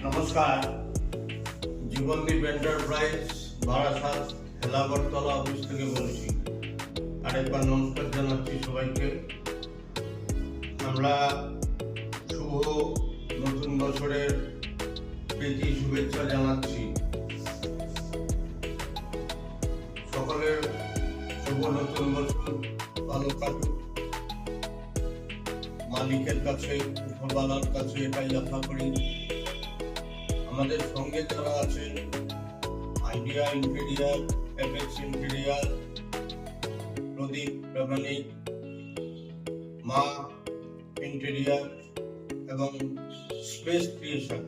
নমস্কার, Jibandeep enterprise Barasat Helabattala office থেকে বলছি। আরেকবার নমস্কার জানাচ্ছি সবাইকে। আমরা শুভ নতুন বছরের প্রীতি শুভেচ্ছা জানাচ্ছি। সকলের শুভ নতুন বছর ভালো কাটুক। মালিকের কাছে, উপরওয়ালার কাছে এটাই আশা করি। আমাদের সঙ্গে যারা আছেন, আইডিয়া ইন্টেরিয়ার, এফএক্স ইন্টেরিয়ার, প্রদীপ প্রামাণিক, মা ইন্টেরিয়ার এবং স্পেস ক্রিয়েশন,